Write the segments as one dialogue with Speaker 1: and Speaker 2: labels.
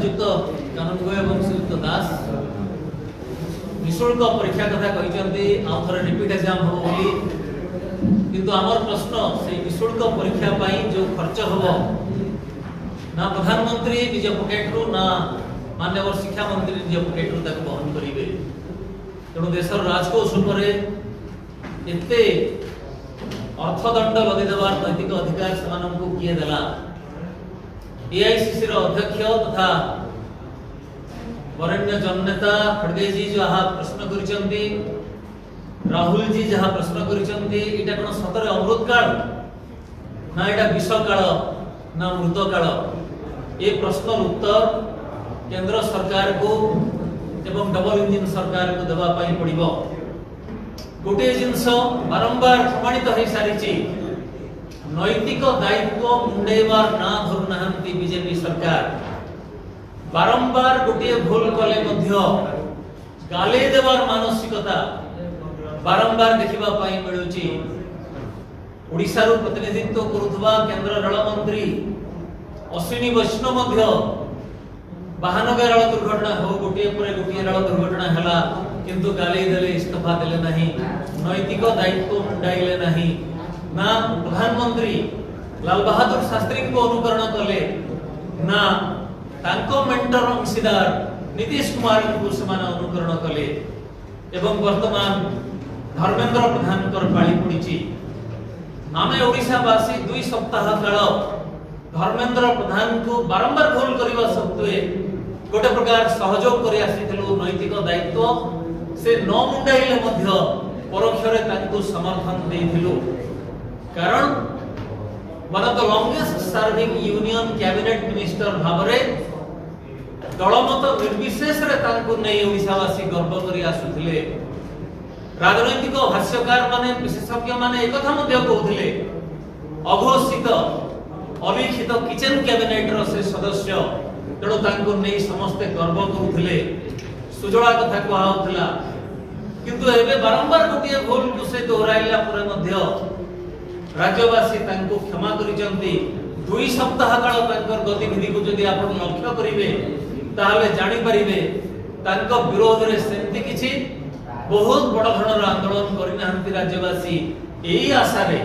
Speaker 1: श्रीजुक्त कानूनगोय एवं श्रीजुक्त दास निःशुल्क परीक्षा कथा कहते आउ थे रिपीट एग्जाम हम बोली किंतु आमर प्रश्न से निःशुल्क परीक्षा पाई जो खर्च हम ना प्रधानमंत्री निज पकेट्रु ना माननीय शिक्षा मंत्री निज पकेट्रु बहन करेंगे तेणु देशर राजकोष एते अर्थदंड लदिदेवार नैतिक अधिकार से किए देला एआईसीसी अध्यक्ष तथा वरेण्य जननेता खड़गे जी जहाँ प्रश्न करिसेंती राहुल जी जहाँ प्रश्न करिसेंती एटा कोन सतरे अमृत काल ना एटा विष काल ना मृत काल ए प्रश्न उत्तर केंद्र सरकार को एवं डबल इंजिन सरकार को देवा पाई पड़िबो गोटे जिनस बारंबार प्रमाणित हो सारी नैतिक दायित्व मुंडेबार ना धरु नाहंती बीजेपी सरकार बारंबार गोटे भूल कले मध्य गाले देवार मानसिकता बारंबार देखिबा पाई मिलुची ओडिसा रो प्रतिनिधित्व करुथबा केंद्र रेल मंत्री अश्विनी वैष्णव मध्य महानगर रेल दुर्घटना हो गोटे पर गोटे रेल दुर्घटना हला किंतु गाली देले इस्तीफा देले नहीं नैतिक दायित्व मुंडाइले नहीं ना प्रधानमंत्री लाल बहादुर शास्त्री को अनुकरण कले ना तांको मेंटर अंशीदार नीतीश कुमार को समान अनुकरण कले एवं वर्तमान धर्मेंद्र प्रधान कर पाली पड़ी आमे ओडिशावासी 2 सप्ताह काल धर्मेंद्र प्रधान को बारंबार भूल करने सत्वे गोटे प्रकार सहयोग कर आसीथिलु नैतिक दायित्व से न मुंडाइले मध्य परोक्षरे तांको समर्थन देथिलु कारण one of the longest serving union cabinet minister भावरे दलमत निर्विशेष रे तांको नै ओडिशावासी गर्व करि आसुथिले राजनैतिक भाष्यकार माने विशेषज्ञ माने एकथा मध्य कहउथिले अघोषित अलिखित किचन कैबिनेट रो से सदस्य तेणु तांको नै समस्त गर्व करुथिले सुजला कथा कहउथिला किंतु एबे बारंबार गोटे भूल को से दोहराइला पर मध्य राज्यवासी तांको क्षमा करिसंती 2 सप्ताह काल तांकर गतिविधि को जदि आपण लक्ष्य करिवे ताहले जानि परिबे तांको विरोध रे सेंति किछि बहुत बड़ धৰণৰ आंदोलन करिनाहंती राज्यवासी एई आशा रे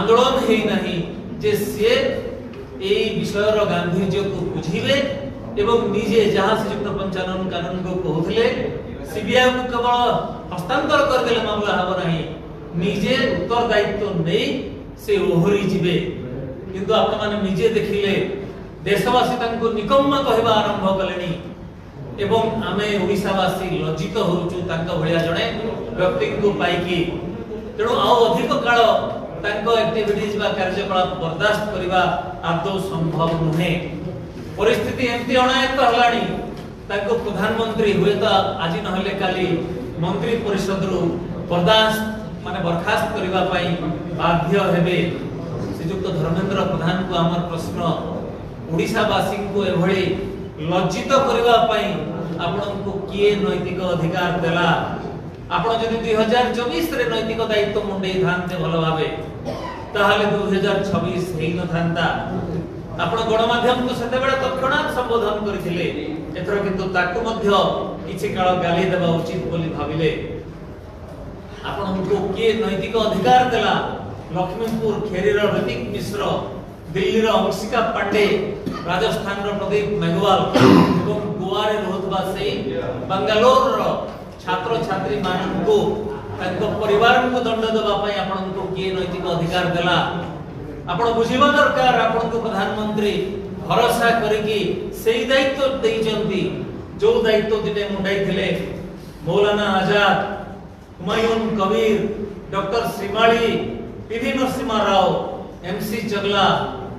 Speaker 1: आंदोलन हेई नाही जे से एई विषयर गांधीजी को बुझिबे एवं निजे जहां से युक्त 95 कानून को कहउथिले सीबीआई को केवल हस्तांतर कर देले मामला हबो नाही निजे उत्तर दायित्व नहीं से ओहरी जिबे किंतु आपण माने निजे देखिले देशवासी तांको निकम्मा कहबा आरंभ कलेनी एवं आमे ओडिसावासी लज्जित होउचु तांको भलिया जणे व्यक्ति को पाइकी तेणु आउ अधिक काल तांको एक्टिविटीज बा कार्यकलाप बर्दाश्त करबा आदौ संभव नुहे परिस्थिति एमती अनायत हलानी तांको प्रधानमंत्री हुए तो आज नहले काली मंत्री परिषद रु बर्दाश्त माने बर्खास्त करबा पई बाध्य हेबे श्रीजुक्त धर्मेंद्र प्रधान को हमर प्रश्न ओडिसावासी को एभଳି लज्जित करबा पई आपन को किए नैतिक अधिकार देला आपण जदि 2024 रे नैतिक दायित्व मुंडे थानते भलो भाबे ताहाले 2026 हेई न थांता आपण गणमाध्यम को सेते बेला तत्क्षणात संबोधन करथिले एथर किंतु ताकु मध्य किछि काल गाली देबा उचित बोली भाबिले आपण को के नैतिक अधिकार देला लक्ष्मीपुर खेरीर ऋतिक मिश्र दिल्ली रो अंशिका पांडे राजस्थान रो प्रदीप मेघवाल एवं गोवा रे रहतबा से बेंगलोर रो छात्र छात्री मान को ताको परिवार को दंड देबा पई आपण को के नैतिक अधिकार देला आपण बुझिबा दरकार आपण को प्रधानमंत्री भरोसा करिकि सेही दायित्व दैचंती जो दायित्व दिने मुंडाई थिले Maulana Azad Humayun Kabir doctor Shrimali PV Narasimha Rao MC Chagla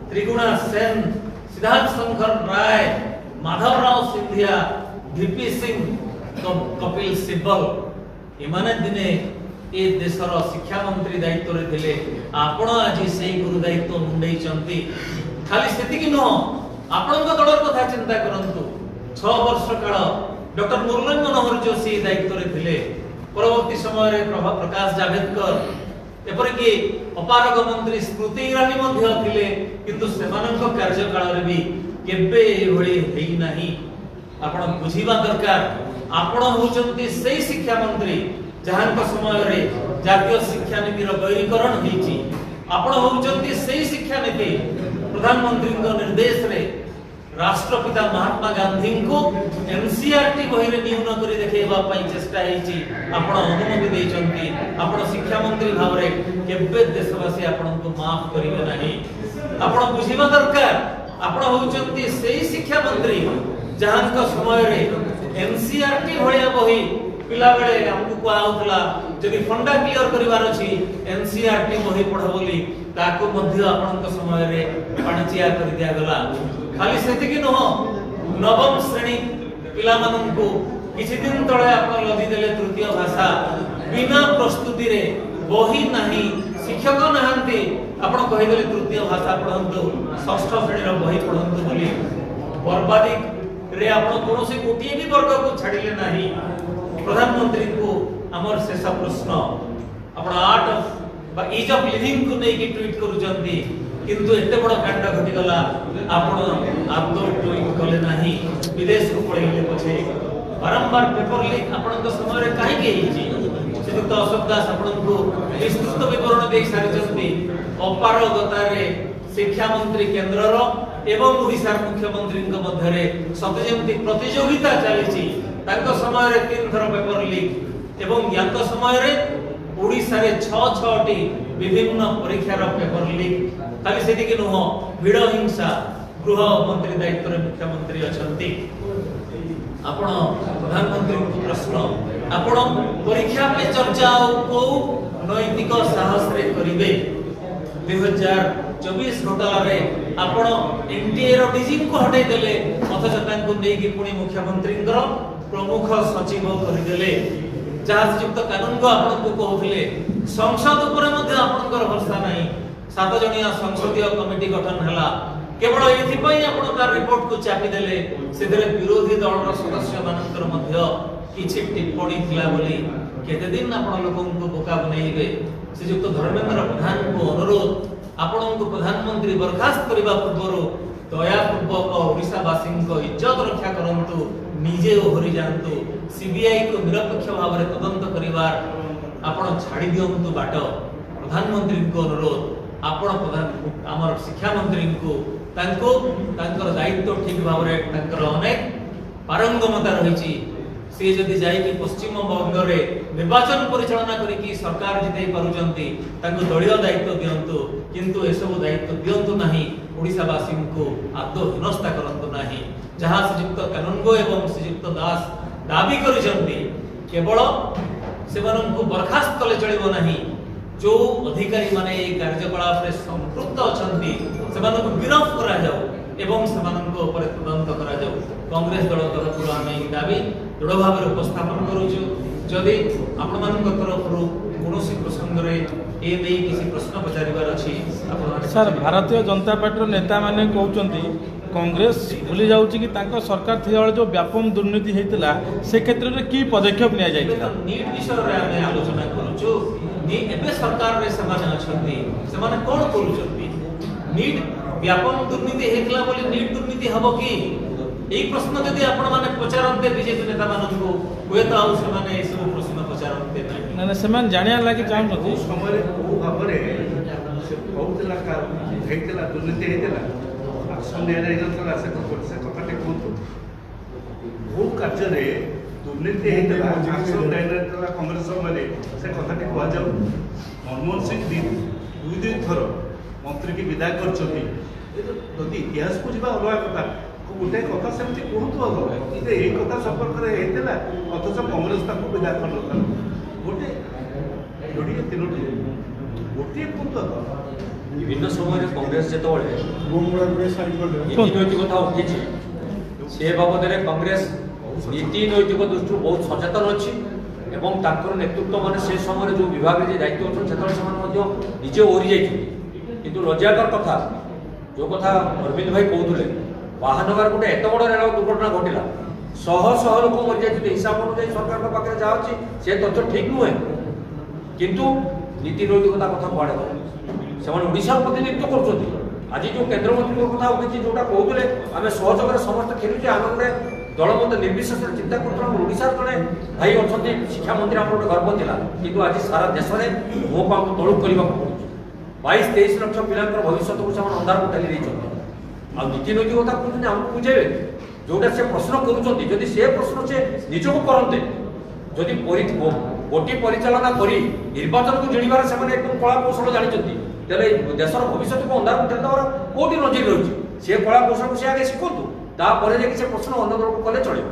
Speaker 1: Triguna Sen Siddhartha Shankar Ray Madhav Rao Scindia VP Singh Kapil Sibal एमाने दिने ए देशर शिक्षा मंत्री दायित्व रे थिले आपण आज सेही गुरु दायित्व मुंडई चंती खाली सेति कि न आपण को दलर कथा चिंता करंतु 6 वर्ष काल डॉक्टर मुरली मनोहर जोशी दायित्व रे थिले परवर्ती समय रे प्रकाश जावड़ेकर एपरिकी अपारग मंत्री स्मृति ईरानी मध्य थिले किंतु सेमानक कार्यकाल रे भी केबे एभଳି हेई नाही आपण बुझिबा दरकार आपण होचंती सही शिक्षा मंत्री जहां समय रे जातीय शिक्षा नीति रो वैरीकरण हेची आपण होचंती सही शिक्षा नीति प्रधानमंत्री निर्देश रे राष्ट्रपिता महात्मा गांधी को एनसीईआरटी बही रे न्यून करी देखेबा पई चेष्टा हेची आपण अनुमति देचंती आपण शिक्षा मंत्री भाव रे केबे देशवासी आपण को माफ करिवे नाही आपण बुझिबा दरकार आपण होचंती सही शिक्षा मंत्री जहां समय रे एनसीईआरटी भलिया बही पिला बेले हमकु को आउतला जदि फंडा क्लियर करिवार अछि एनसीईआरटी बही पढ बोली ताको मध्य आपनक समय रे पाणचिया कर दिया गला खाली सेति कि नहो नवम श्रेणी पिला माननकु किछि दिन तळे आपण लदी देले तृतीय भाषा बिना प्रस्तुति रे बही नाही शिक्षक नहांती आपण कहि देले तृतीय भाषा पढंतु षष्ठ श्रेणी रो बही पढंतु बोली बर्बादी रे आपण कोनोसी गोटिए भी वर्ग को छाडिले नाही प्रधानमंत्री को हमर शेष प्रश्न आपण आर्ट ऑफ बा इज ऑफ लिविंग को नै कि ट्वीट करू जंती किंतु एते बड़ कांड घटी गला आपण आदो ट्वीट कले नाही विदेश को पळैले पछे बारंबार पेपर लीक आपण तो समय रे काहे के हिची श्रीयुक्त अशोक दास आपण को विस्तृत विवरण दे सारि जंती अपारगता रे शिक्षा मंत्री केंद्र रो एवं ओडिसा मुख्यमंत्री मध्य रे सते जेमति प्रतियोगिता चलीची ताको समय रे 3 थर पेपर लीक एवं याको समय रे ओडिसा रे 6 टी विभिन्न परीक्षा रो पेपर लीक खाली सेति कि नहो भिड़ हिंसा गृह मंत्री दायित्व रे मुख्यमंत्री अछंती आपण प्रधानमंत्री को प्रश्न आपण परीक्षा पे चर्चा को नैतिक साहस रे करिवे 2024 घोटाला रे आपण एनटीए रो डीजी को हटाई देले अथच तांको नेकी पुणी मुख्यमंत्री प्रमुख सचिव करि देले जहां युक्त कानून को आपण को कहउथिले संसद ऊपर मध्ये आपनकर भरोसा नाही 7 जणिया संसदीय कमिटी गठन हला केवल एथि पई आपण तार रिपोर्ट को चापी देले सेदरे विरोधी दल रो सदस्य मानकर मध्ये किछि टिप्पणी थिला बोली केते दिन आपण लोकन को बोका बनैबे श्रीयुक्त धर्मेंद्र प्रधान को अनुरोध आपण को प्रधानमंत्री बर्खास्त करबा पूर्व दया पूर्वक ओडिसा वासी को इज्जत रक्षा करंतु निजे ओहरी जानतु सीबीआई को निरपेक्ष भाव रे तदंत करिवार आपण छाडी दियंतु बाट प्रधानमंत्री को अनुरोध आपण प्रधान हमर शिक्षा मंत्री को तांको तांकर दायित्व ठीक भाव रे तांकर अनेक पारंगमता रहिची से जदि जाई कि पश्चिम बंग रे निर्वाचन परिचालना करी कि सरकार जिते पारुचंती तांको दलीय दायित्व दियंतु किंतु ए सब दायित्व दियंतु नाही ओडिसा वासी को आदो हिनस्ता करंतु नाही जहां श्रीयुक्त कानूनगो एवं श्रीयुक्त दास दाबी करिसंती केवल सेवन को बर्खास्त कले चलिबो नाही जो अधिकारी माने ए कार्यकलाप रे संपृक्त अछंती सेवन को गिरफ्त करा जाऊ एवं सेवन को ऊपर तदंत करा जाऊ कांग्रेस दल तरफ हम ए दाबी दृढ़ भाव रे उपस्थापन करूछु जदि आपण मानक तरफ कोनोसी प्रसंग रे ए नै किसी प्रश्न पचारिबार अछि आपण
Speaker 2: सर भारतीय जनता पार्टी नेता माने कहउचंती कांग्रेस भूली जाउची कि तांको सरकार थिया जो व्यापक दुर्नीति हेतिला से क्षेत्र रे की पदक्षेप निया जायतिला
Speaker 1: नीट विषय रे हम आलोचना करूछु नी एबे सरकार रे समाज अछंती सेमाने कोन करूचंती नीट व्यापक दुर्नीति हेतिला बोली नीट दुर्नीति हबो की एई प्रश्न जदि आपण माने पचारंते बीजेपी नेता मानन को होय त आउ सेमाने ए सब प्रश्न पचारंते नै
Speaker 2: ना सेमान जानिया लागि चाहंती
Speaker 3: समय को भाबरे से बहुतला का हेतिला दुर्नीति हेतिला आसन एरिगल से कथाटे कहतु भू कार्य रे दुर्नीति हेतिला आसन डायरेक्टर कांग्रेस समय से कथाटे कहवा जाऊ मनमोहन सिंह दुई दिन थर मंत्री की विदाय करछथि यदि इतिहास को जिबा अलगा कथा गोटे कथा सेमती कहतु हम जे ए कथा संपर्क रे हेतिला अथच कांग्रेस ताको विदाय करलता गोटे जोड़ी तीनोटी गोटे कहतु
Speaker 4: विभिन्न समय कांग्रेस नीति नैतिकता उठी से बाबद कांग्रेस नीति नैतिक दृष्टि बहुत सचेतन अच्छी एवं ताकर नेतृत्व माने से समय जो विभाग में दायित्व अच्छे निजे ओहरी जाइए किंतु लज्जाकर कथा जो कथा अरविंद भाई कहते बाहानगर गोटे एत बड़ रेल दुर्घटना घटला शह शह लोक मरी जाते हिसाब अनुसार सरकार पाखे जहाँ अच्छी से तथ्य ठीक नुहे किंतु नीति नैतिकता कथा कड़े से प्रतिनिधित्व कर आज जो केन्द्रमंत्री कथा उठी जोटा कहते आम सहयोग समस्त खेलुचे आम गोटे दलमत निर्विशेष चिंता करोड़ार जड़े भाई अच्छा शिक्षा मंत्री आम गोटे गर्व था कि आज सारा देश में मुँह को आम तलुक करने पड़ू 22-23 लक्ष पिला भविष्य को से अंधार को ठाली नीति नैतिक कथा कहते आमको बुझेबे जोटा से प्रश्न करुँच से प्रश्न से निजक करते जदि गोटी परिचालना करी निर्वाचन को जिणवार से एकदम कला कौशल जानते तेरे देशर भविष्य को अंधार को ठार कौटी नजर रही से कला कौशल को से आगे शिखु तापर से प्रश्न अन्य दल को कले चलो।